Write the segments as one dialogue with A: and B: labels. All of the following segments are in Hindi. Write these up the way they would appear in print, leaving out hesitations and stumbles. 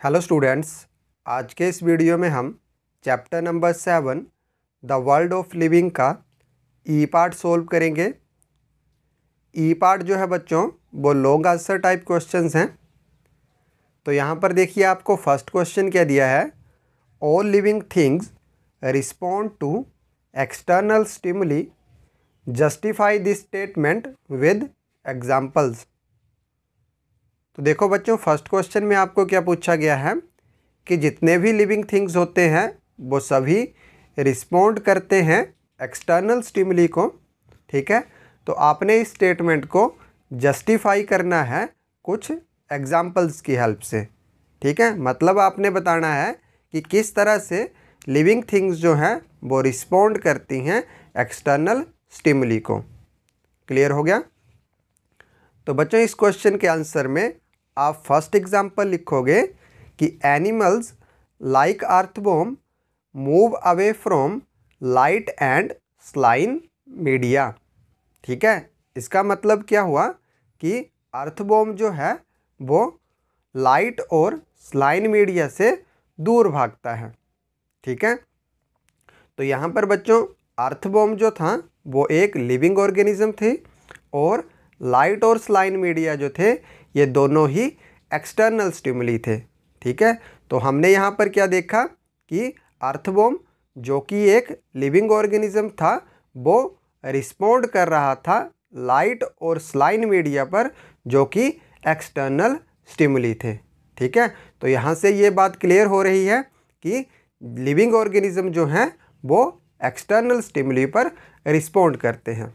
A: हेलो स्टूडेंट्स, आज के इस वीडियो में हम chapter number 7 the world of living का ई पार्ट सोल्व करेंगे। ई पार्ट जो है बच्चों वो लॉन्ग आंसर टाइप क्वेश्चंस हैं। तो यहाँ पर देखिए आपको फर्स्ट क्वेश्चन क्या दिया है। All living things respond to external stimuli, justify this statement with examples. तो देखो बच्चों, फर्स्ट क्वेश्चन में आपको क्या पूछा गया है कि जितने भी लिविंग थिंग्स होते हैं वो सभी रिस्पॉन्ड करते हैं एक्सटर्नल स्टिमुली को। ठीक है, तो आपने इस स्टेटमेंट को जस्टिफाई करना है कुछ एग्जाम्पल्स की हेल्प से। ठीक है, मतलब आपने बताना है कि किस तरह से लिविंग थिंग्स जो हैं वो रिस्पॉन्ड करती हैं एक्सटर्नल स्टिमुली को। क्लियर हो गया? तो बच्चों, इस क्वेश्चन के आंसर में आप फर्स्ट एग्जाम्पल लिखोगे कि animals like earthworm move away from light and saline media. ठीक है, इसका मतलब क्या हुआ कि अर्थवॉर्म जो है वो लाइट और स्लाइन मीडिया से दूर भागता है। ठीक है, तो यहाँ पर बच्चों अर्थवॉर्म जो था वो एक लिविंग ऑर्गेनिज्म थे और लाइट और स्लाइन मीडिया जो थे ये दोनों ही एक्सटर्नल स्टिमुली थे। ठीक है, तो हमने यहाँ पर क्या देखा कि अर्थवॉर्म जो कि एक लिविंग ऑर्गेनिज्म था वो रिस्पॉन्ड कर रहा था लाइट और स्लाइन मीडिया पर जो कि एक्सटर्नल स्टिमुली थे। ठीक है, तो यहाँ से ये बात क्लियर हो रही है कि लिविंग ऑर्गेनिज्म जो हैं वो एक्सटर्नल स्टिमुली पर रिस्पॉन्ड करते हैं।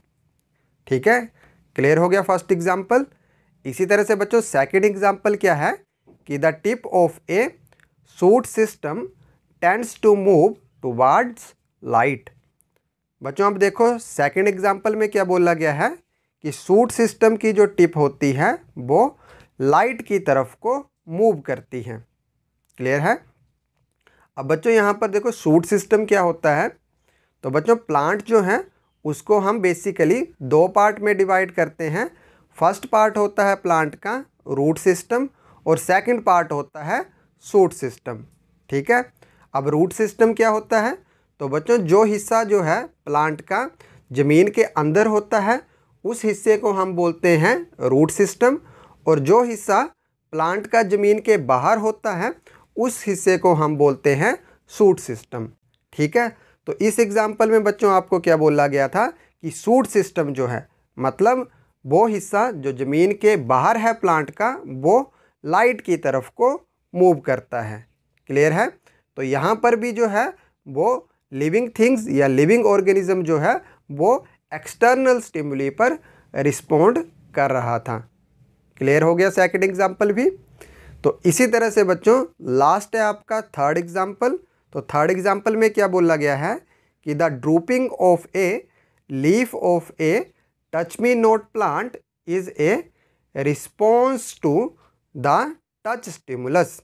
A: ठीक है, क्लियर हो गया फर्स्ट एग्जाम्पल। इसी तरह से बच्चों सेकंड एग्जाम्पल क्या है कि the tip of a shoot system tends to move towards light. बच्चों अब देखो सेकंड एग्जाम्पल में क्या बोला गया है कि सूट सिस्टम की जो टिप होती है वो लाइट की तरफ को मूव करती है। क्लियर है? अब बच्चों यहाँ पर देखो सूट सिस्टम क्या होता है। तो बच्चों प्लांट जो है उसको हम बेसिकली दो पार्ट में डिवाइड करते हैं। फर्स्ट पार्ट होता है प्लांट का रूट सिस्टम और सेकंड पार्ट होता है शूट सिस्टम। ठीक है, अब रूट सिस्टम क्या होता है? तो बच्चों जो हिस्सा जो है प्लांट का ज़मीन के अंदर होता है उस हिस्से को हम बोलते हैं रूट सिस्टम, और जो हिस्सा प्लांट का ज़मीन के बाहर होता है उस हिस्से को हम बोलते हैं शूट सिस्टम। ठीक है, तो इस एग्जाम्पल में बच्चों आपको क्या बोला गया था कि शूट सिस्टम जो है मतलब वो हिस्सा जो ज़मीन के बाहर है प्लांट का वो लाइट की तरफ को मूव करता है। क्लियर है? तो यहाँ पर भी जो है वो लिविंग थिंग्स या लिविंग ऑर्गेनिज्म जो है वो एक्सटर्नल स्टिमुली पर रिस्पॉन्ड कर रहा था। क्लियर हो गया सेकंड एग्जाम्पल भी। तो इसी तरह से बच्चों लास्ट है आपका थर्ड एग्जाम्पल। तो थर्ड एग्जाम्पल में क्या बोला गया है कि the drooping of a leaf of a touch me not plant is a response to the touch stimulus.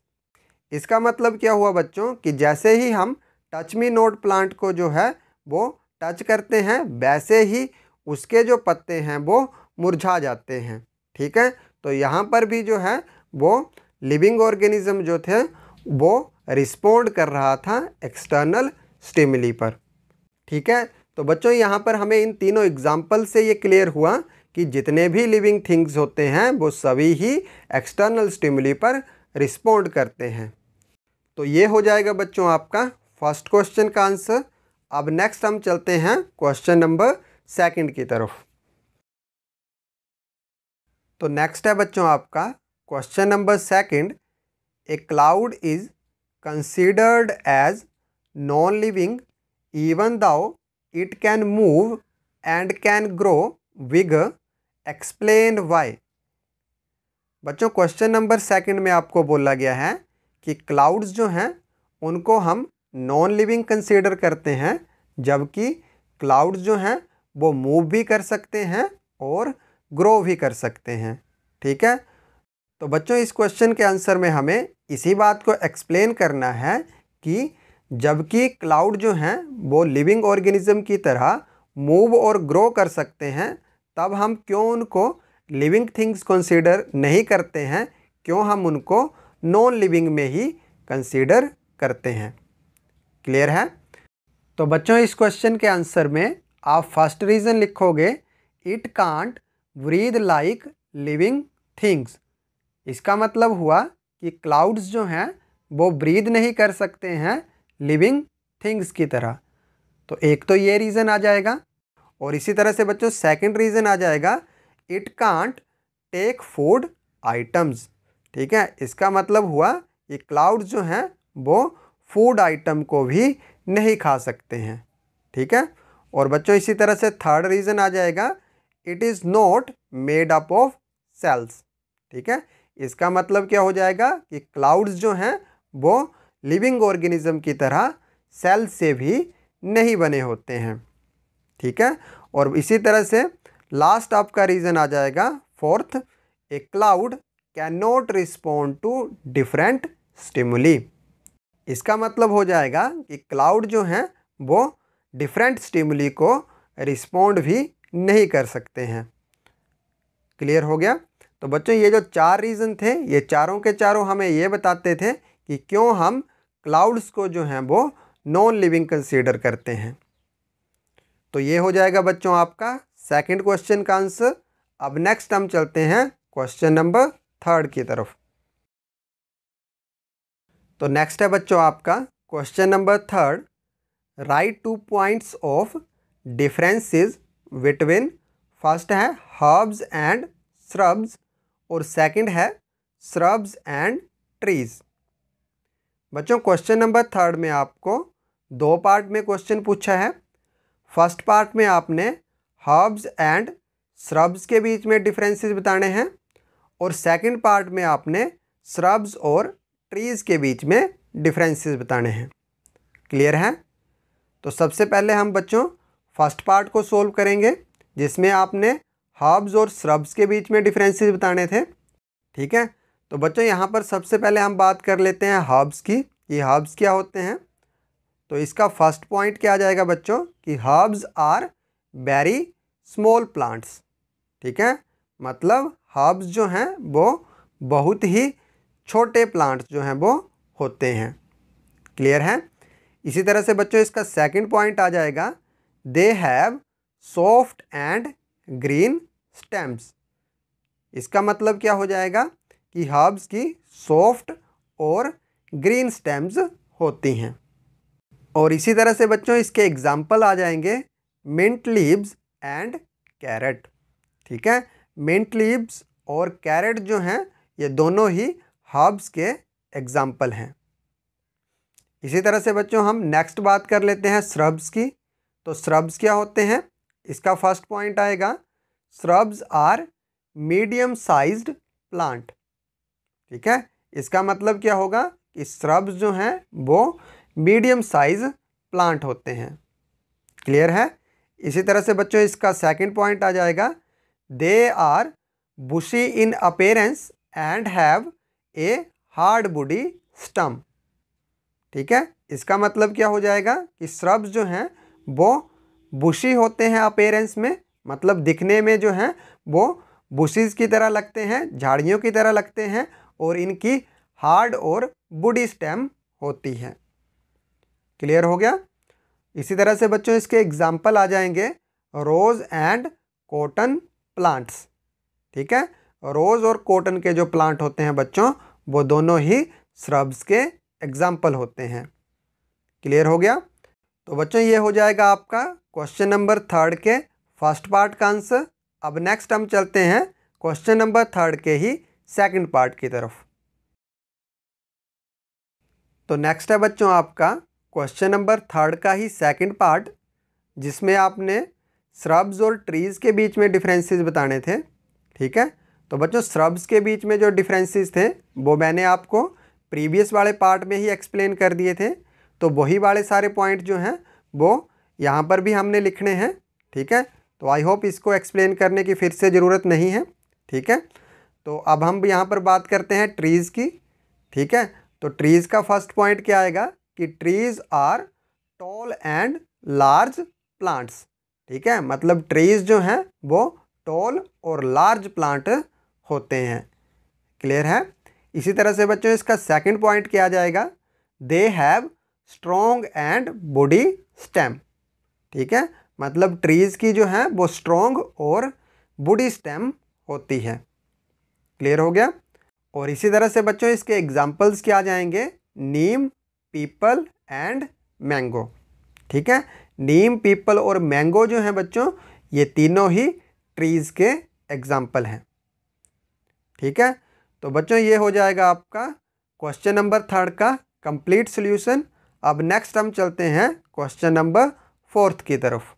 A: इसका मतलब क्या हुआ बच्चों कि जैसे ही हम टच मी नॉट प्लांट को जो है वो टच करते हैं वैसे ही उसके जो पत्ते हैं वो मुरझा जाते हैं। ठीक है, तो यहाँ पर भी जो है वो लिविंग ऑर्गेनिज्म जो थे वो रिस्पॉन्ड कर रहा था एक्सटर्नल स्टिमुली पर। ठीक है, तो बच्चों यहाँ पर हमें इन तीनों एग्जाम्पल से ये क्लियर हुआ कि जितने भी लिविंग थिंग्स होते हैं वो सभी ही एक्सटर्नल स्टिमुली पर रिस्पॉन्ड करते हैं। तो ये हो जाएगा बच्चों आपका फर्स्ट क्वेश्चन का आंसर। अब नेक्स्ट हम चलते हैं क्वेश्चन नंबर सेकंड की तरफ। तो नेक्स्ट है बच्चों आपका question number second. A cloud is considered as non living even though it can move and can grow bigger, explain why। बच्चों क्वेश्चन नंबर सेकंड में आपको बोला गया है कि क्लाउड्स जो हैं उनको हम नॉन लिविंग कंसीडर करते हैं, जबकि क्लाउड्स जो हैं वो मूव भी कर सकते हैं और ग्रो भी कर सकते हैं। ठीक है, तो बच्चों इस क्वेश्चन के आंसर में हमें इसी बात को एक्सप्लेन करना है कि जबकि क्लाउड जो हैं वो लिविंग ऑर्गेनिज्म की तरह मूव और ग्रो कर सकते हैं, तब हम क्यों उनको लिविंग थिंग्स कंसीडर नहीं करते हैं, क्यों हम उनको नॉन लिविंग में ही कंसीडर करते हैं। क्लियर है? तो बच्चों इस क्वेश्चन के आंसर में आप फर्स्ट रीज़न लिखोगे it can't breathe like living things. इसका मतलब हुआ कि क्लाउड्स जो हैं वो ब्रीथ नहीं कर सकते हैं लिविंग थिंग्स की तरह। तो एक तो ये रीज़न आ जाएगा। और इसी तरह से बच्चों सेकंड रीज़न आ जाएगा it can't take food items. ठीक है, इसका मतलब हुआ कि क्लाउड्स जो हैं वो फूड आइटम को भी नहीं खा सकते हैं। ठीक है, और बच्चों इसी तरह से थर्ड रीज़न आ जाएगा it is not made up of cells. ठीक है, इसका मतलब क्या हो जाएगा कि क्लाउड्स जो हैं वो लिविंग ऑर्गेनिज्म की तरह सेल से भी नहीं बने होते हैं। ठीक है, और इसी तरह से लास्ट आपका रीज़न आ जाएगा fourth, a cloud can not respond to different stimuli. इसका मतलब हो जाएगा कि क्लाउड जो हैं वो डिफरेंट स्टिमुली को रिस्पॉन्ड भी नहीं कर सकते हैं। क्लियर हो गया? तो बच्चों ये जो चार रीज़न थे ये चारों के चारों हमें ये बताते थे कि क्यों हम क्लाउड्स को जो हैं वो नॉन लिविंग कंसीडर करते हैं। तो ये हो जाएगा बच्चों आपका सेकंड क्वेश्चन का आंसर। अब नेक्स्ट हम चलते हैं क्वेश्चन नंबर थर्ड की तरफ। तो नेक्स्ट है बच्चों आपका question number third, right 2 points of differences between, first है हर्ब्स एंड श्रब्स और सेकंड है श्रब्स एंड ट्रीज। बच्चों क्वेश्चन नंबर थर्ड में आपको दो पार्ट में क्वेश्चन पूछा है। फर्स्ट पार्ट में आपने हर्ब्स एंड श्रब्स के बीच में डिफरेंसेस बताने हैं और सेकंड पार्ट में आपने श्रब्स और ट्रीज़ के बीच में डिफरेंसेस बताने हैं। क्लियर है? तो सबसे पहले हम बच्चों फर्स्ट पार्ट को सोल्व करेंगे जिसमें आपने हर्ब्स और श्रब्स के बीच में डिफरेंसेस बताने थे। ठीक है, तो बच्चों यहाँ पर सबसे पहले हम बात कर लेते हैं हर्ब्स की। ये हर्ब्स क्या होते हैं? तो इसका फर्स्ट पॉइंट क्या आ जाएगा बच्चों कि herbs are very small plants. ठीक है, मतलब हर्ब्स जो हैं वो बहुत ही छोटे प्लांट्स जो हैं वो होते हैं। क्लियर है? इसी तरह से बच्चों इसका सेकंड पॉइंट आ जाएगा they have soft and green stems. इसका मतलब क्या हो जाएगा कि हर्ब्स की सॉफ्ट और ग्रीन स्टेम्स होती हैं। और इसी तरह से बच्चों इसके एग्जाम्पल आ जाएंगे मिंट लीव्स एंड कैरेट। ठीक है, मिंट लीव्स और कैरेट जो हैं ये दोनों ही हर्ब्स के एग्जाम्पल हैं। इसी तरह से बच्चों हम नेक्स्ट बात कर लेते हैं श्रब्स की। तो श्रब्स क्या होते हैं? इसका फर्स्ट पॉइंट आएगा shrubs are medium sized plant. ठीक है, इसका मतलब क्या होगा कि श्रब्स जो हैं वो मीडियम साइज प्लांट होते हैं। क्लियर है? इसी तरह से बच्चों इसका सेकंड पॉइंट आ जाएगा they are bushy in appearance and have a hard body stem. ठीक है, इसका मतलब क्या हो जाएगा कि श्रब्स जो हैं वो बुशी होते हैं अपीयरेंस में, मतलब दिखने में जो हैं वो बुशीज की तरह लगते हैं, झाड़ियों की तरह लगते हैं और इनकी हार्ड और बॉडी स्टेम होती है। क्लियर हो गया? इसी तरह से बच्चों इसके एग्जाम्पल आ जाएंगे रोज़ एंड कॉटन प्लांट्स। ठीक है, रोज़ और कॉटन के जो प्लांट होते हैं बच्चों वो दोनों ही श्रब्स के एग्जाम्पल होते हैं। क्लियर हो गया? तो बच्चों ये हो जाएगा आपका क्वेश्चन नंबर थर्ड के फर्स्ट पार्ट का आंसर। अब नेक्स्ट हम चलते हैं क्वेश्चन नंबर थर्ड के ही सेकंड पार्ट की तरफ। तो नेक्स्ट है बच्चों आपका क्वेश्चन नंबर थर्ड का ही सेकंड पार्ट जिसमें आपने श्रब्स और ट्रीज़ के बीच में डिफरेंसेस बताने थे। ठीक है, तो बच्चों श्रब्स के बीच में जो डिफरेंसेस थे वो मैंने आपको प्रीवियस वाले पार्ट में ही एक्सप्लेन कर दिए थे। तो वही वाले सारे पॉइंट जो हैं वो यहाँ पर भी हमने लिखने हैं। ठीक है, तो आई होप इसको एक्सप्लेन करने की फिर से ज़रूरत नहीं है। ठीक है, तो अब हम यहाँ पर बात करते हैं ट्रीज़ की। ठीक है, तो ट्रीज़ का फर्स्ट पॉइंट क्या आएगा कि trees are tall and large plants. ठीक है, मतलब ट्रीज़ जो हैं वो टॉल और लार्ज प्लांट होते हैं। क्लियर है? इसी तरह से बच्चों इसका सेकंड पॉइंट क्या आ जाएगा, they have strong and body stem. ठीक है, मतलब ट्रीज की जो है वो स्ट्रॉन्ग और बॉडी स्टेम होती है। क्लियर हो गया। और इसी तरह से बच्चों इसके एग्जाम्पल्स क्या आ जाएंगे, नीम, पीपल एंड मैंगो। ठीक है, नीम, पीपल और मैंगो जो है बच्चों ये तीनों ही ट्रीज के एग्जाम्पल हैं। ठीक है, तो बच्चों ये हो जाएगा आपका क्वेश्चन नंबर 3 का कंप्लीट सॉल्यूशन। अब नेक्स्ट हम चलते हैं क्वेश्चन नंबर 4 की तरफ।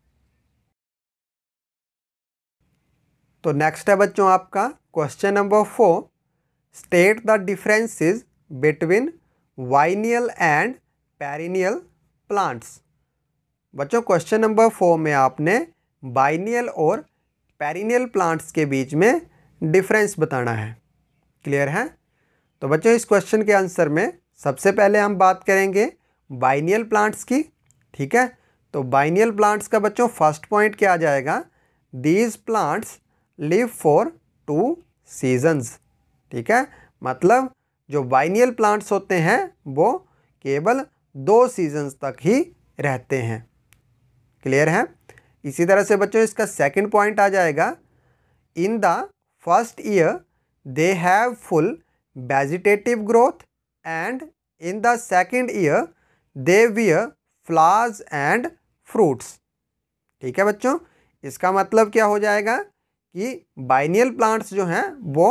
A: तो नेक्स्ट है बच्चों आपका question number 4, state the differences between biennial and perennial plants. बच्चों क्वेश्चन नंबर 4 में आपने बाइनियल और पेरिनियल प्लांट्स के बीच में डिफरेंस बताना है। क्लियर है। तो बच्चों इस क्वेश्चन के आंसर में सबसे पहले हम बात करेंगे बाइनियल प्लांट्स की। ठीक है, तो बाइनियल प्लांट्स का बच्चों फर्स्ट पॉइंट क्या आ जाएगा, these plants live for 2 seasons. ठीक है, मतलब जो बाइनियल प्लांट्स होते हैं वो केवल 2 सीजन्स तक ही रहते हैं। क्लियर है। इसी तरह से बच्चों इसका सेकंड पॉइंट आ जाएगा, in the first year they have full vegetative growth and in the second year they wear flowers and fruits. ठीक है बच्चों, इसका मतलब क्या हो जाएगा कि बाइनियल प्लांट्स जो हैं वो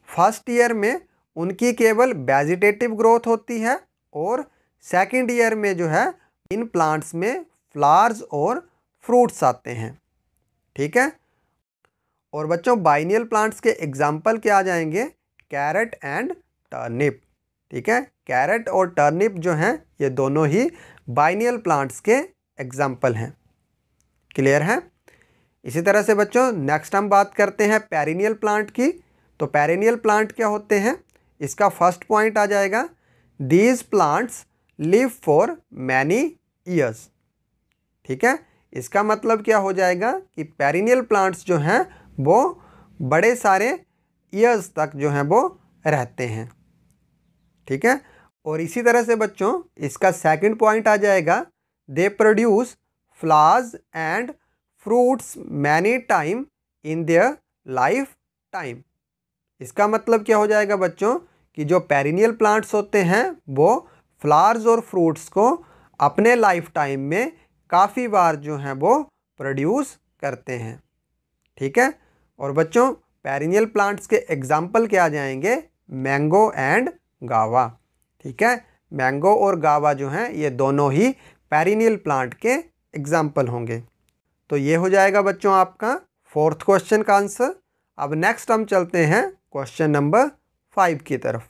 A: फर्स्ट ईयर में उनकी केवल वेजिटेटिव ग्रोथ होती है और सेकंड ईयर में जो है इन प्लांट्स में फ्लावर्स और फ्रूट्स आते हैं। ठीक है, और बच्चों बाइनियल प्लांट्स के एग्जाम्पल क्या आ जाएंगे, कैरेट एंड टर्निप। ठीक है, कैरेट और टर्निप जो हैं ये दोनों ही बाइनियल प्लांट्स के एग्जाम्पल हैं। क्लियर है। इसी तरह से बच्चों नेक्स्ट हम बात करते हैं पेरिनियल प्लांट की। तो पेरिनियल प्लांट क्या होते हैं, इसका फर्स्ट पॉइंट आ जाएगा, these plants live for many years. ठीक है, इसका मतलब क्या हो जाएगा कि पेरिनियल प्लांट्स जो हैं वो बड़े सारे ईयर्स तक जो हैं वो रहते हैं। ठीक है, और इसी तरह से बच्चों इसका सेकंड पॉइंट आ जाएगा, they produce flowers and fruits many time in their life time. इसका मतलब क्या हो जाएगा बच्चों कि जो पेरिनियल प्लांट्स होते हैं वो फ्लावर्स और फ्रूट्स को अपने लाइफ टाइम में काफ़ी बार जो हैं वो प्रोड्यूस करते हैं। ठीक है, और बच्चों पेरिनियल प्लांट्स के एग्जाम्पल क्या आ जाएंगे, मैंगो एंड गावा। ठीक है, मैंगो और गावा जो हैं ये दोनों ही पेरिनियल प्लांट के एग्जाम्पल होंगे। तो ये हो जाएगा बच्चों आपका 4th क्वेश्चन का आंसर। अब नेक्स्ट हम चलते हैं क्वेश्चन नंबर 5 की तरफ।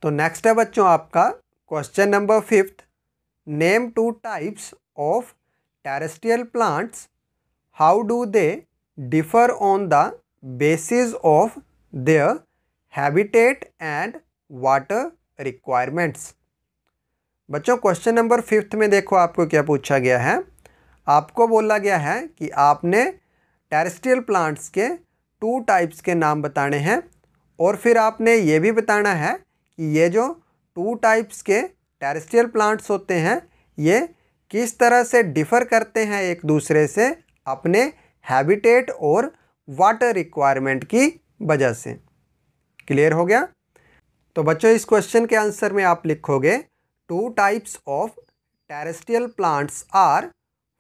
A: तो नेक्स्ट है बच्चों आपका question number 5th, name 2 types of terrestrial plants, how do they differ on the basis of their habitat and water requirements. बच्चों क्वेश्चन नंबर 5th में देखो आपको क्या पूछा गया है, आपको बोला गया है कि आपने टेरेस्ट्रियल प्लांट्स के 2 टाइप्स के नाम बताने हैं और फिर आपने ये भी बताना है कि ये जो 2 टाइप्स के टेरेस्ट्रियल प्लांट्स होते हैं ये किस तरह से डिफ़र करते हैं एक दूसरे से अपने हैबिटेट और वाटर रिक्वायरमेंट की वजह से। क्लियर हो गया। तो बच्चों इस क्वेश्चन के आंसर में आप लिखोगे 2 types of terrestrial plants are,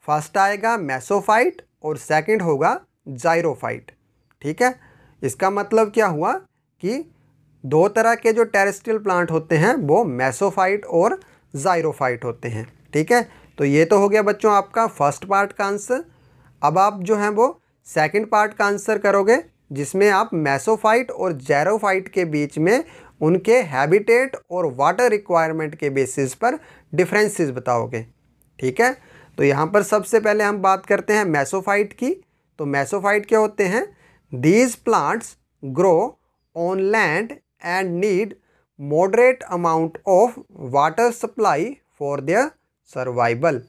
A: first आएगा मेसोफाइट और सेकंड होगा जाइरोफाइट। ठीक है, इसका मतलब क्या हुआ कि 2 तरह के जो टेरेस्ट्रियल प्लांट होते हैं वो मेसोफाइट और जाइरोफाइट होते हैं। ठीक है, तो ये तो हो गया बच्चों आपका फर्स्ट पार्ट का आंसर। अब आप जो हैं वो सेकंड पार्ट का आंसर करोगे जिसमें आप मेसोफाइट और जाइरोफाइट के बीच में उनके हैबिटेट और वाटर रिक्वायरमेंट के बेसिस पर डिफरेंसेस बताओगे। ठीक है, तो यहाँ पर सबसे पहले हम बात करते हैं मेसोफाइट की। तो मेसोफाइट क्या होते हैं, these plants grow on land and need moderate amount of water supply for their survival.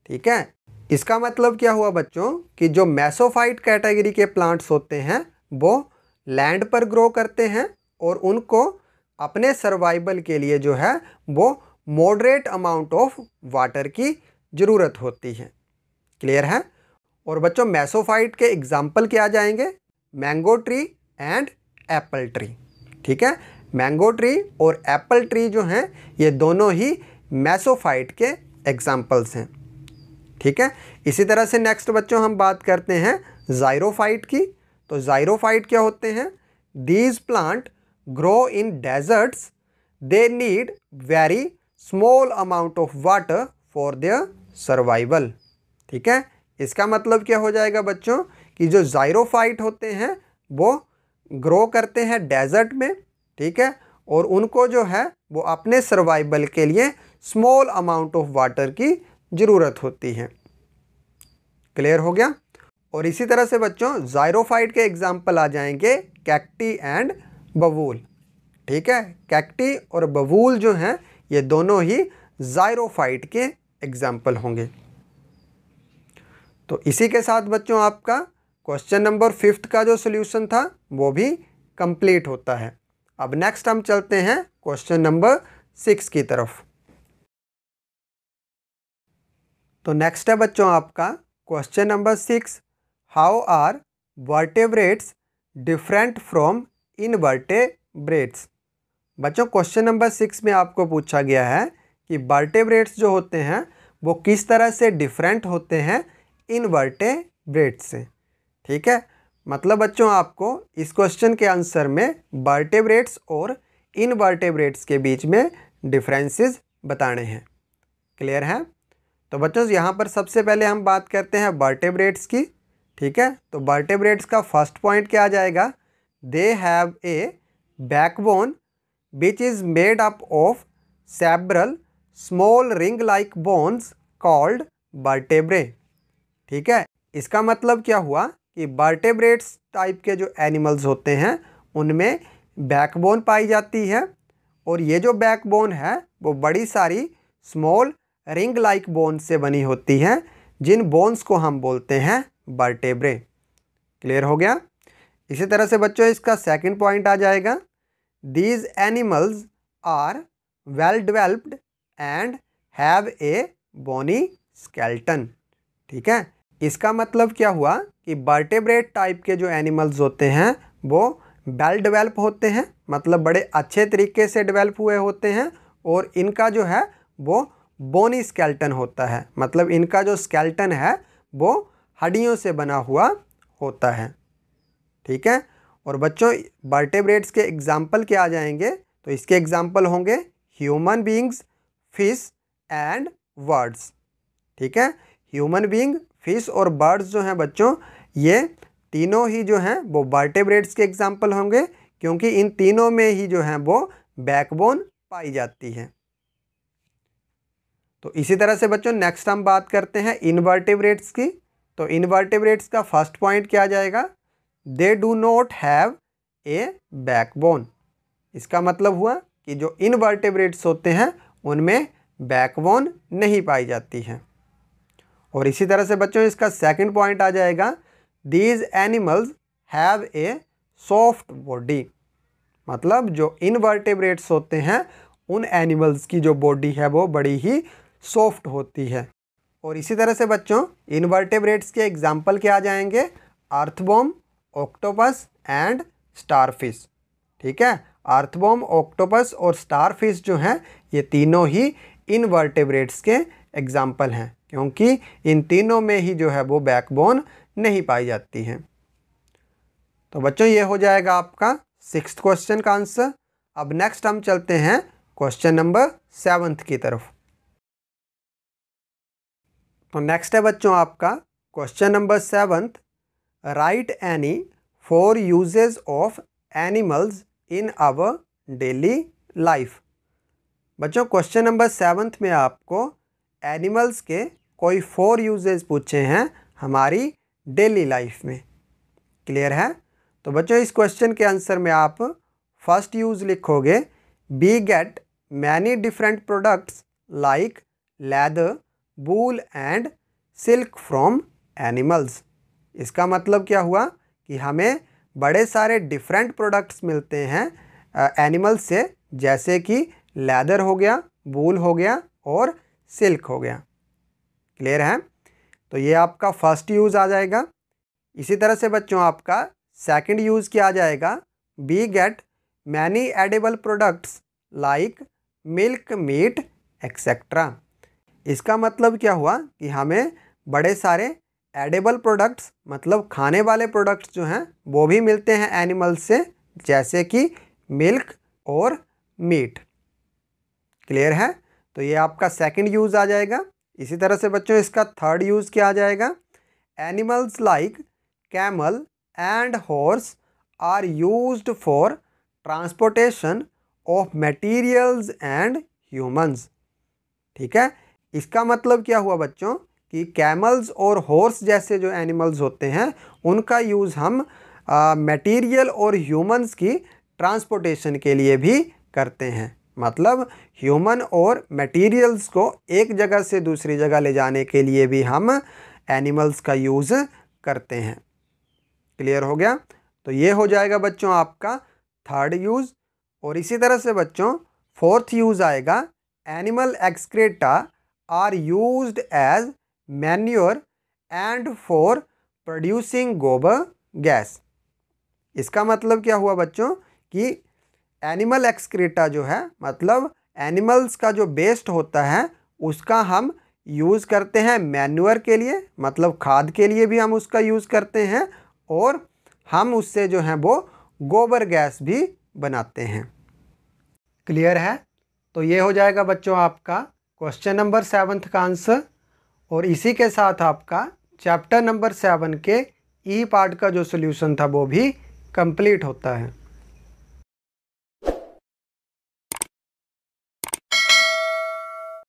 A: ठीक है, इसका मतलब क्या हुआ बच्चों कि जो मेसोफाइट कैटेगरी के प्लांट्स होते हैं वो लैंड पर ग्रो करते हैं और उनको अपने सर्वाइवल के लिए जो है वो मॉडरेट अमाउंट ऑफ वाटर की ज़रूरत होती है। क्लियर है। और बच्चों मेसोफाइट के एग्जाम्पल क्या आ जाएंगे? Mango tree and Apple tree. ठीक है, मैंगो ट्री और एप्पल ट्री जो हैं ये दोनों ही मेसोफाइट के एग्जाम्पल्स हैं। ठीक है, इसी तरह से नेक्स्ट बच्चों हम बात करते हैं ज़ाइरोफाइट की। तो ज़ाइरोफाइट क्या होते हैं? These plant grow in desserts, they need very small amount of water for their survival. ठीक है, इसका मतलब क्या हो जाएगा बच्चों कि जो ज़ाइरोफाइट होते हैं वो ग्रो करते हैं डेजर्ट में। ठीक है, और उनको जो है वो अपने सर्वाइवल के लिए स्मॉल अमाउंट ऑफ वाटर की ज़रूरत होती है। क्लियर हो गया। और इसी तरह से बच्चों ज़ाइरोफाइट के एग्जाम्पल आ जाएंगे कैक्टी एंड बबूल। ठीक है, कैक्टी और बबूल जो हैं ये दोनों ही ज़ाइरोफाइट के एग्जाम्पल होंगे। तो इसी के साथ बच्चों आपका क्वेश्चन नंबर 5 का जो सॉल्यूशन था वो भी कंप्लीट होता है। अब नेक्स्ट हम चलते हैं क्वेश्चन नंबर 6 की तरफ। तो नेक्स्ट है बच्चों आपका question number 6, how are vertebrates different from invertebrates. बच्चों क्वेश्चन नंबर 6 में आपको पूछा गया है कि वर्टेब्रेट्स जो होते हैं वो किस तरह से डिफरेंट होते हैं इनवर्टेब्रेट्स से। ठीक है, मतलब बच्चों आपको इस क्वेश्चन के आंसर में वर्टेब्रेट्स और इनवर्टेब्रेट्स के बीच में डिफरेंसेस बताने हैं। क्लियर है। तो बच्चों यहाँ पर सबसे पहले हम बात करते हैं वर्टेब्रेट्स की। ठीक है, तो वर्टेब्रेट्स का फर्स्ट पॉइंट क्या आ जाएगा? They have a backbone which is made up of several small ring like bones called vertebrae। ठीक है, इसका मतलब क्या हुआ कि वर्टेब्रेट्स टाइप के जो एनिमल्स होते हैं उनमें बैकबोन पाई जाती है और ये जो बैकबोन है वो बड़ी सारी स्मॉल रिंग लाइक बोन से बनी होती हैं, जिन बोन्स को हम बोलते हैं वर्टेब्रे। क्लियर हो गया। इसी तरह से बच्चों इसका सेकंड पॉइंट आ जाएगा, These animals are well developed and have a bony skeleton। ठीक है, इसका मतलब क्या हुआ कि वर्टेब्रेट टाइप के जो एनिमल्स होते हैं वो वेल डेवलप होते हैं, मतलब बड़े अच्छे तरीके से डेवलप हुए होते हैं और इनका जो है वो बोनी स्केल्टन होता है, मतलब इनका जो स्केल्टन है वो हड्डियों से बना हुआ होता है। ठीक है, और बच्चों वर्टेब्रेट्स के एग्जाम्पल क्या आ जाएंगे? तो इसके एग्जाम्पल होंगे human beings, fish and birds. ठीक है, ह्यूमन बीइंग, फिश और बर्ड्स जो हैं बच्चों ये तीनों ही जो हैं वो वर्टेब्रेट्स के एग्जाम्पल होंगे, क्योंकि इन तीनों में ही जो है वो बैकबोन पाई जाती है। तो इसी तरह से बच्चों नेक्स्ट हम बात करते हैं इनवर्टेब्रेट्स की। तो इनवर्टेब्रेट्स का फर्स्ट पॉइंट क्या आ जाएगा? They do not have a backbone. इसका मतलब हुआ कि जो इनवर्टेब्रेट्स होते हैं उनमें बैकबोन नहीं पाई जाती है। और इसी तरह से बच्चों इसका सेकंड पॉइंट आ जाएगा, these animals have a soft body. मतलब जो इनवर्टेब्रेट्स होते हैं उन एनिमल्स की जो बॉडी है वो बड़ी ही सॉफ्ट होती है। और इसी तरह से बच्चों इनवर्टेब्रेट्स के एग्जाम्पल क्या आ जाएंगे? Earthworm, octopus and starfish. ठीक है, अर्थवॉर्म, ऑक्टोपस और स्टारफिश जो हैं ये तीनों ही इनवर्टेब्रेट्स के एग्जाम्पल हैं, क्योंकि इन तीनों में ही जो है वो बैकबोन नहीं पाई जाती है। तो बच्चों ये हो जाएगा आपका 6th क्वेश्चन का आंसर। अब नेक्स्ट हम चलते हैं क्वेश्चन नंबर 7 की तरफ। तो नेक्स्ट है बच्चों आपका question number 7, write any 4 uses of animals in our daily life. बच्चों क्वेश्चन नंबर 7 में आपको एनिमल्स के कोई 4 यूजेस पूछे हैं हमारी डेली लाइफ में। क्लियर है। तो बच्चों इस क्वेश्चन के आंसर में आप फर्स्ट यूज़ लिखोगे, we get many different products like leather, wool and silk from animals. इसका मतलब क्या हुआ कि हमें बड़े सारे डिफरेंट प्रोडक्ट्स मिलते हैं एनिमल से, जैसे कि लेदर हो गया, वूल हो गया और सिल्क हो गया। क्लियर है? तो ये आपका फर्स्ट यूज़ आ जाएगा। इसी तरह से बच्चों आपका सेकंड यूज़ क्या आ जाएगा, we get many edible products like milk, meat etcetera. इसका मतलब क्या हुआ कि हमें बड़े सारे एडिबल प्रोडक्ट्स मतलब खाने वाले प्रोडक्ट्स जो हैं वो भी मिलते हैं एनिमल्स से, जैसे कि मिल्क और मीट। क्लियर है? तो ये आपका सेकंड यूज़ आ जाएगा। इसी तरह से बच्चों इसका थर्ड यूज़ क्या आ जाएगा, animals like camel and horse are used for transportation of materials and humans. ठीक है, इसका मतलब क्या हुआ बच्चों कि कैमल्स और हॉर्स जैसे जो एनिमल्स होते हैं उनका यूज़ हम मटेरियल और ह्यूमंस की ट्रांसपोर्टेशन के लिए भी करते हैं। मतलब ह्यूमन और मटेरियल्स को एक जगह से दूसरी जगह ले जाने के लिए भी हम एनिमल्स का यूज़ करते हैं। क्लियर हो गया? तो ये हो जाएगा बच्चों आपका थर्ड यूज़। और इसी तरह से बच्चों फोर्थ यूज़ आएगा, animal excreta are used as manure and for producing गोबर गैस। इसका मतलब क्या हुआ बच्चों कि एनिमल एक्सक्रीटा जो है मतलब एनिमल्स का जो वेस्ट होता है उसका हम यूज़ करते हैं मैन्योर के लिए, मतलब खाद के लिए भी हम उसका यूज़ करते हैं, और हम उससे जो है वो गोबर गैस भी बनाते हैं। क्लियर है? तो ये हो जाएगा बच्चों आपका क्वेश्चन नंबर 7 का आंसर। और इसी के साथ आपका चैप्टर नंबर 7 के ई पार्ट का जो सॉल्यूशन था वो भी कंप्लीट होता है।